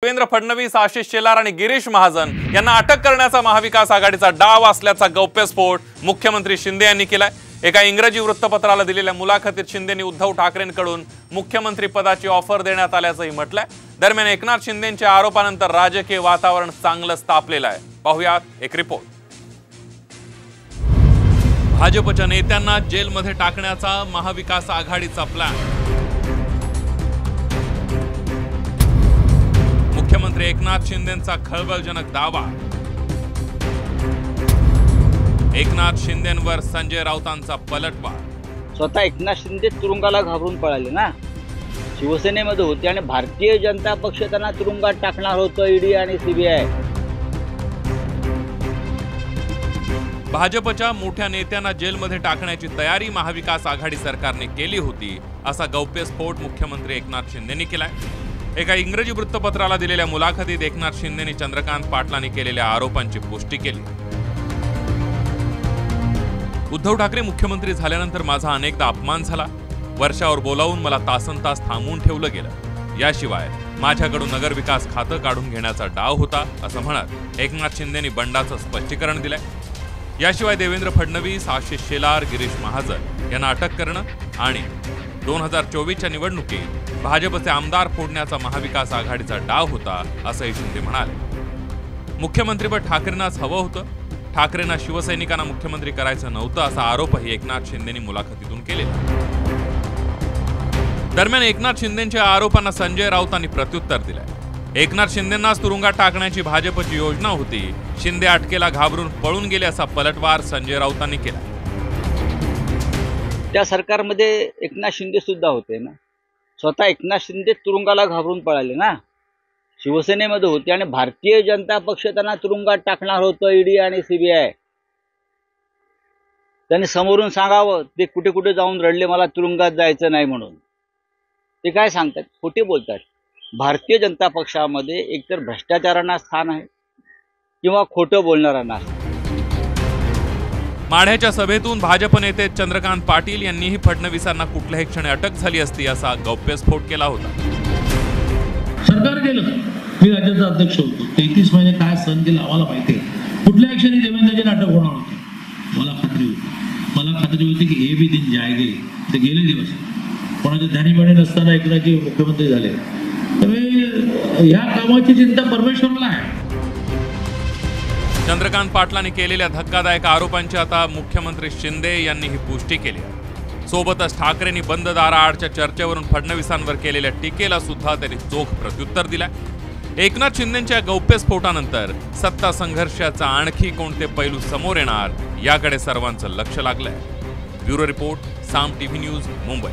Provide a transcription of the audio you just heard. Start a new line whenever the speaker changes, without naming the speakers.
देवेंद्र फडणवीस, आशिष शेलार आणि गिरीश महाजन यांना अटक करण्याचा महाविकास आघाडीचा डाव असल्याचा गौप्यस्फोट मुख्यमंत्री शिंदे यांनी केलाय। एका इंग्रजी वृत्तपत्राला दिलेल्या मुलाखतीत शिंदेंनी उद्धव ठाकरेंकडून मुख्यमंत्री पदाची ऑफर देण्यात आल्याचंही म्हटलंय। दरम्यान एकनाथ शिंदेंच्या आरोपानंतर राजकीय वातावरण चांगलंच तापलेलं आहे। पाहुयात एक रिपोर्ट। भाजपच्या नेत्यांना जेलमध्ये टाकण्याचा महाविकास आघाडीचा प्लॅन। मुख्यमंत्री एकनाथ शिंदेंचा खळबळजनक दावा। एकनाथ शिंदेंवर संजय राऊतांचा पलटवार।
स्वतः एकनाथ शिंदे तुरुंगाला घाबरून पळाले ना। शिवसेनेमध्ये होते आणि भारतीय जनता पक्ष त्यांना तुरुंगात टाकणार होतं, ईडी आणि सीबीआय।
भाजपच्या मोठ्या नेत्यांना जेलमध्ये टाकण्याची तयारी महाविकास आघाडी सरकारने केली होती, असा गौप्यस्फोट मुख्यमंत्री एकनाथ शिंदेंनी केलाय। एका इंग्रजी वृत्तपत्राला दिलेल्या मुलाखतीत एकनाथ शिंदेंनी चंद्रकांत पाटलांनी केलेल्या आरोपांची पुष्टी केली। उद्धव ठाकरे मुख्यमंत्री झाल्यानंतर माझा अनेकदा अपमान झाला। वर्षावर बोलावून मला तासनतास थांबवून ठेवलं गेलं। याशिवाय माझ्याकडून नगर विकास खातं काढून घेण्याचा डाव होता, असं म्हणत एकनाथ शिंदेंनी बंडाचं स्पष्टीकरण दिलंय। याशिवाय देवेंद्र फडणवीस, आशिष शेलार, गिरीश महाजन यांना अटक करणं आणि 2024च्या निवडणुकीत भाजपचे आमदार फोडण्याचा महाविकास आघाडीचा डाव होता, असंही शिंदे म्हणाले। मुख्यमंत्रीपद ठाकरेंनाच हवं होतं, ठाकरेंना शिवसैनिकांना मुख्यमंत्री करायचं नव्हतं, असा आरोपही एकनाथ शिंदेंनी मुलाखतीतून केलेला। दरम्यान एकनाथ शिंदेंच्या आरोपांना संजय राऊतांनी प्रत्युत्तर दिलंय। एकनाथ शिंदेंनाच तुरुंगात टाकण्याची भाजपची योजना होती, शिंदे अटकेला घाबरून पळून गेले, असा पलटवार संजय राऊतांनी केला।
त्या सरकारमध्ये एकनाथ शिंदे सुद्धा होते ना। स्वतः एकनाथ शिंदे तुरुंगाला घाबरून पळाले ना। शिवसेनेमध्ये होते आणि भारतीय जनता पक्ष त्यांना तुरुंगात टाकणार होतं, ईडी आणि सीबीआय। त्यांनी समोरून सांगावं, ते कुठे कुठे जाऊन रडले मला तुरुंगात जायचं नाही म्हणून। ते काय सांगतात? खोटे बोलतात। भारतीय जनता पक्षामध्ये एकतर भ्रष्टाचारांना स्थान आहे किंवा खोटं बोलणाऱ्यांना।
माढ्याच्या सभेतून भाजप नेते चंद्रकांत पाटील यांनीही फडणवीसांना कुठल्याही क्षणी अटक झाली असती, असा गौप्यस्फोट केला होता।
सरकार केलं, मी राज्याचा अध्यक्ष होतो, 33 महिने काय सहन केलं आम्हाला माहिती आहे। कुठल्या क्षणी देवेंद्रची नाटक होणार होती मला खात्री होती की हे भी दिन जाएगे। ते गेले दिवस, कोणाच्या ध्यानीमणी नसताना एकनाथजी मुख्यमंत्री झाले। त्यामुळे ह्या कामाची चिंता परमेश्वराला आहे।
चंद्रकांत पाटलांनी केलेल्या धक्कादायक आरोपांची आता मुख्यमंत्री शिंदे यांनी ही पुष्टी केली आहे। सोबतच ठाकरेंनी बंद दाराआडच्या चर्चेवरून फडणवीसांवर केलेल्या टीकेला सुद्धा त्यांनी चोख प्रत्युत्तर दिलंय। एकनाथ शिंदेंच्या गौप्यस्फोटानंतर सत्ता संघर्षाचा आणखी कोणते पैलू समोर येणार, याकडे सर्वांचं लक्ष लागलंय। ब्युरो रिपोर्ट, साम टीव्ही न्यूज, मुंबई।